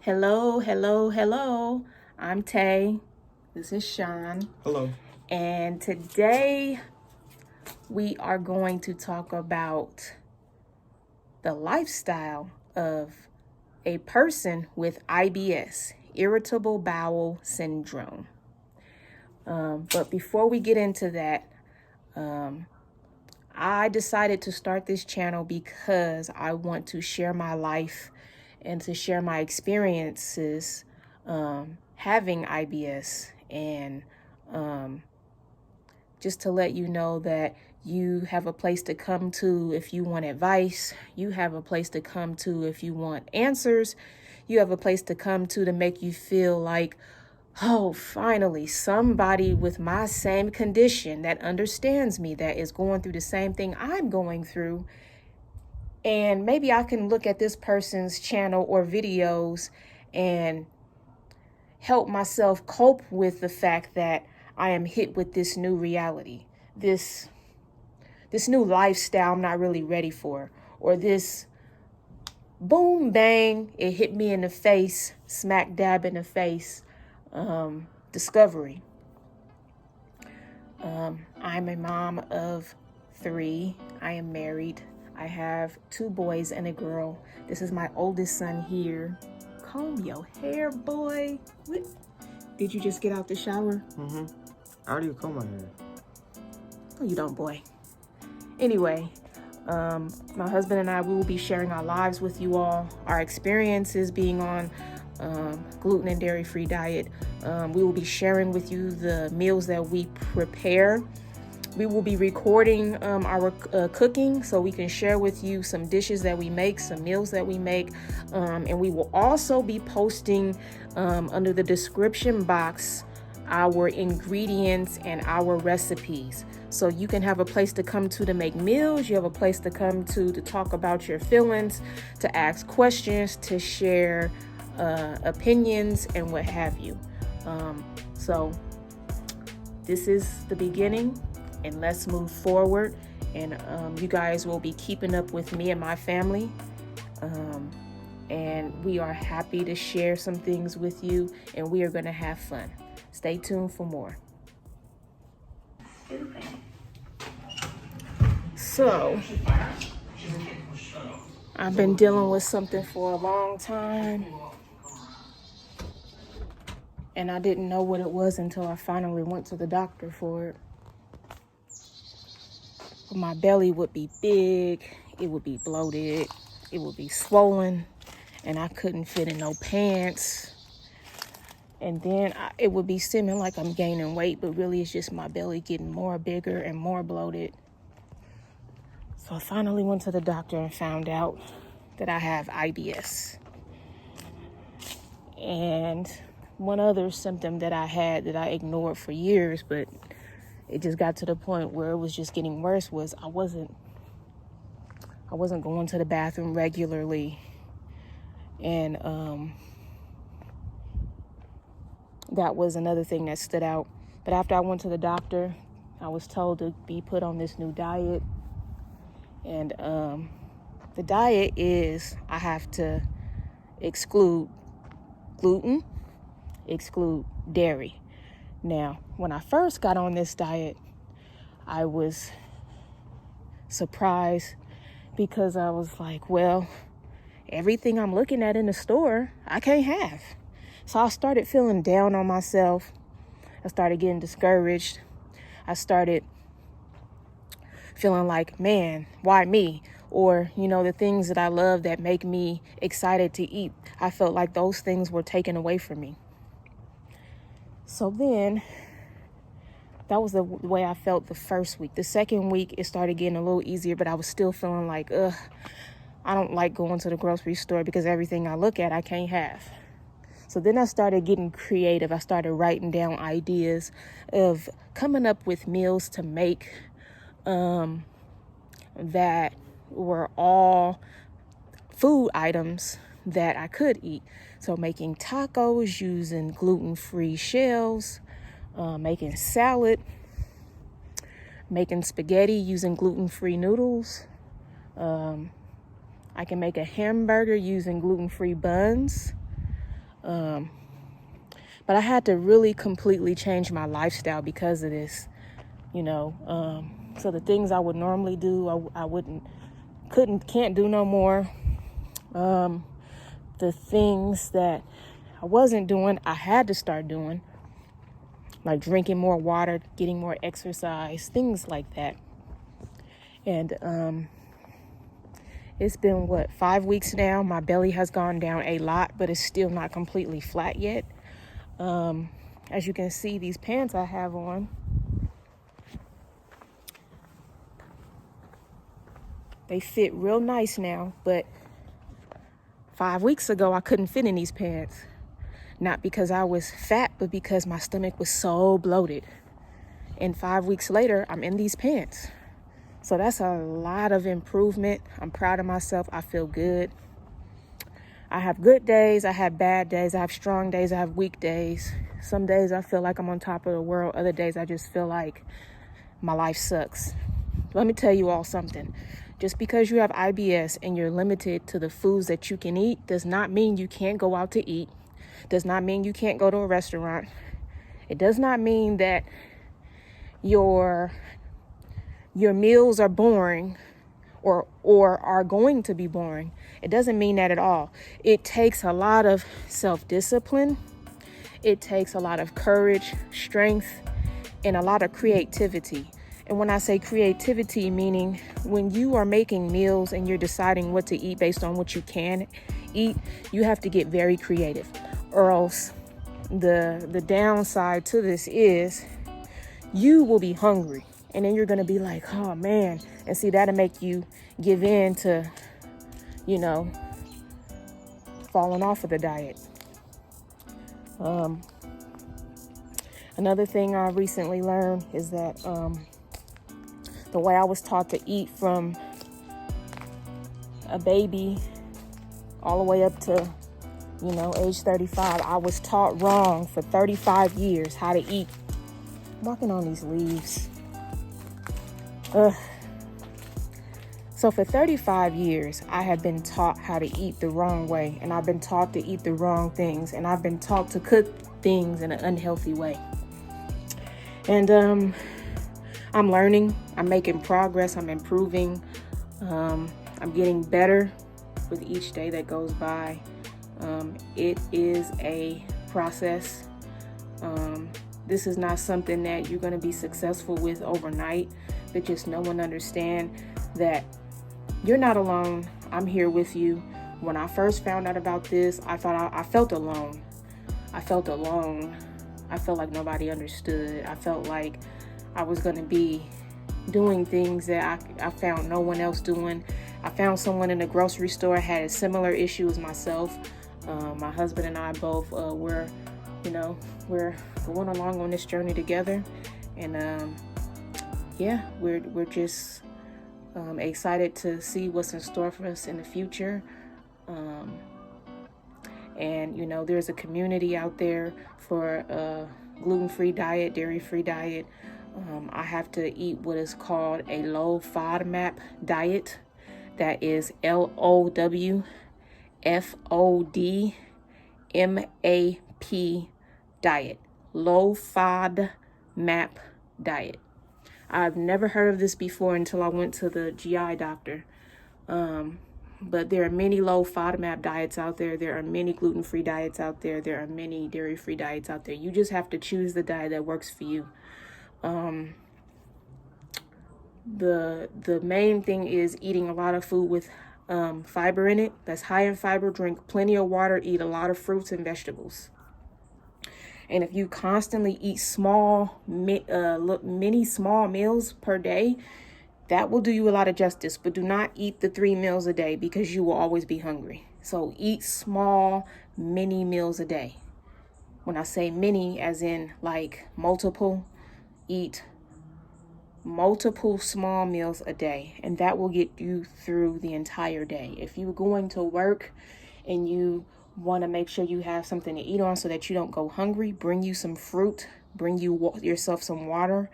Hello, hello, hello. I'm Tay. This is Sean. Hello. And today we are going to talk about the lifestyle of a person with IBS, Irritable Bowel Syndrome. But before we get into that, I decided to start this channel because I want to share my life and to share my experiences having IBS, and just to let you know that you have a place to come to if you want advice. You have a place to come to if you want answers. You have a place to come to make you feel like, oh, finally, somebody with my same condition that understands me, that is going through the same thing I'm going through. And maybe I can look at this person's channel or videos and help myself cope with the fact that I am hit with this new reality, this new lifestyle I'm not really ready for, or this boom, bang, it hit me in the face, smack dab in the face, discovery. I'm a mom of 3. I am married. I have 2 boys and a girl. This is my oldest son here. Comb your hair, boy. What? Did you just get out the shower? I already comb my hair. Oh, you don't, boy. Anyway, my husband and I, we will be sharing our lives with you all, our experiences being on gluten and dairy-free diet. We will be sharing with you the meals that we prepare. We will be recording our cooking so we can share with you some dishes that we make, some meals that we make. And we will also be posting under the description box our ingredients and our recipes. So you can have a place to come to make meals. You have a place to come to talk about your feelings, to ask questions, to share opinions and what have you. So this is the beginning, and let's move forward. And you guys will be keeping up with me and my family. And we are happy to share some things with you, and we are going to have fun. Stay tuned for more. So, I've been dealing with something for a long time, and I didn't know what it was until I finally went to the doctor for it. My belly would be big, it would be bloated, it would be swollen, and I couldn't fit in no pants. And then it would be seeming like I'm gaining weight, but really it's just my belly getting more bigger and more bloated. So I finally went to the doctor and found out that I have IBS. And one other symptom that I had that I ignored for years, but it just got to the point where it was just getting worse, was I wasn't going to the bathroom regularly. And that was another thing that stood out. But after I went to the doctor, I was told to be put on this new diet. And the diet is, I have to exclude gluten, exclude dairy. Now, when I first got on this diet, I was surprised because I was like, well, everything I'm looking at in the store, I can't have. So I started feeling down on myself. I started getting discouraged. I started feeling like, man, why me? Or, the things that I love that make me excited to eat, I felt like those things were taken away from me. So then, that was the way I felt the first week. The second week, it started getting a little easier, but I was still feeling like, I don't like going to the grocery store because everything I look at, I can't have. So then I started getting creative. I started writing down ideas of coming up with meals to make that were all food items that I could eat. So making tacos using gluten-free shells, making salad, making spaghetti using gluten-free noodles. I can make a hamburger using gluten-free buns. But I had to really completely change my lifestyle because of this, So the things I would normally do, can't do no more. The things that I wasn't doing, I had to start doing, like drinking more water, getting more exercise, things like that. And it's been 5 weeks now. My belly has gone down a lot, but it's still not completely flat yet. As you can see, these pants I have on, they fit real nice now, but 5 weeks ago, I couldn't fit in these pants. Not because I was fat, but because my stomach was so bloated. And 5 weeks later, I'm in these pants. So that's a lot of improvement. I'm proud of myself. I feel good. I have good days. I have bad days. I have strong days. I have weak days. Some days I feel like I'm on top of the world. Other days I just feel like my life sucks. Let me tell you all something. Just because you have IBS and you're limited to the foods that you can eat does not mean you can't go out to eat. Does not mean you can't go to a restaurant. It does not mean that your meals are boring or are going to be boring. It doesn't mean that at all. It takes a lot of self-discipline. It takes a lot of courage, strength, and a lot of creativity. And when I say creativity, meaning when you are making meals and you're deciding what to eat based on what you can eat, you have to get very creative. Or else the downside to this is you will be hungry. And then you're going to be like, oh, man. And see, that'll make you give in to, falling off of the diet. Another thing I recently learned is that the way I was taught to eat from a baby all the way up to, age 35, I was taught wrong for 35 years how to eat. I'm walking on these leaves. So for 35 years, I have been taught how to eat the wrong way, and I've been taught to eat the wrong things, and I've been taught to cook things in an unhealthy way. And I'm learning, I'm making progress, I'm improving, I'm getting better with each day that goes by. It is a process. This is not something that you're going to be successful with overnight, but just know and understand that you're not alone. I'm here with you. When I first found out about this, I felt alone. I felt alone. I felt like nobody understood. I felt like I was going to be doing things that I found no one else doing. I found someone in the grocery store had a similar issue as myself. My husband and I both we're going along on this journey together, and we're just excited to see what's in store for us in the future. And there's a community out there for a gluten-free diet, dairy-free diet. I have to eat what is called a low FODMAP diet. That is LOWFODMAP diet. Low FODMAP diet. I've never heard of this before until I went to the GI doctor. But there are many low FODMAP diets out there. There are many gluten-free diets out there. There are many dairy-free diets out there. You just have to choose the diet that works for you. The main thing is eating a lot of food with fiber in it. That's high in fiber. Drink plenty of water. Eat a lot of fruits and vegetables. And if you constantly eat many small meals per day, that will do you a lot of justice. But do not eat the 3 meals a day because you will always be hungry. So eat small, mini meals a day. When I say many, as in like multiple, eat multiple small meals a day, and that will get you through the entire day. If you're going to work and you want to make sure you have something to eat on so that you don't go hungry, bring you some fruit, bring yourself some water,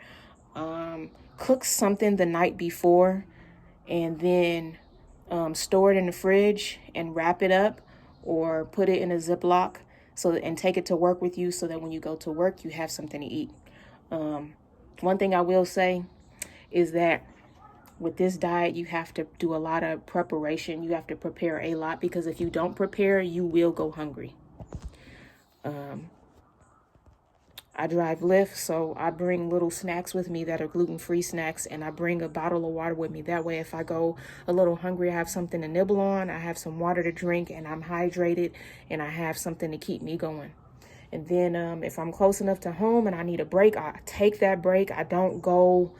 cook something the night before, and then store it in the fridge and wrap it up or put it in a Ziploc and take it to work with you so that when you go to work, you have something to eat. One thing I will say is that with this diet, you have to do a lot of preparation. You have to prepare a lot, because if you don't prepare, you will go hungry. I drive Lyft, so I bring little snacks with me that are gluten-free snacks, and I bring a bottle of water with me. That way, if I go a little hungry, I have something to nibble on, I have some water to drink, and I'm hydrated, and I have something to keep me going. And then if I'm close enough to home and I need a break, I take that break. I don't go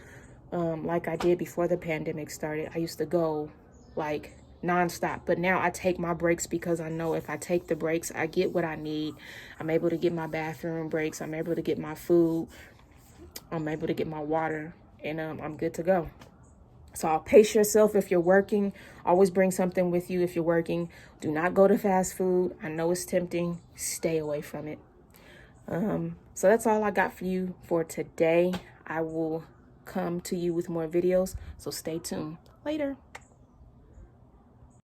like I did before the pandemic started. I used to go like nonstop, but now I take my breaks because I know if I take the breaks, I get what I need. I'm able to get my bathroom breaks. I'm able to get my food. I'm able to get my water, and I'm good to go. So I'll pace yourself if you're working. Always bring something with you if you're working. Do not go to fast food. I know it's tempting. Stay away from it. So that's all I got for you for today. I will come to you with more videos, so stay tuned. Later.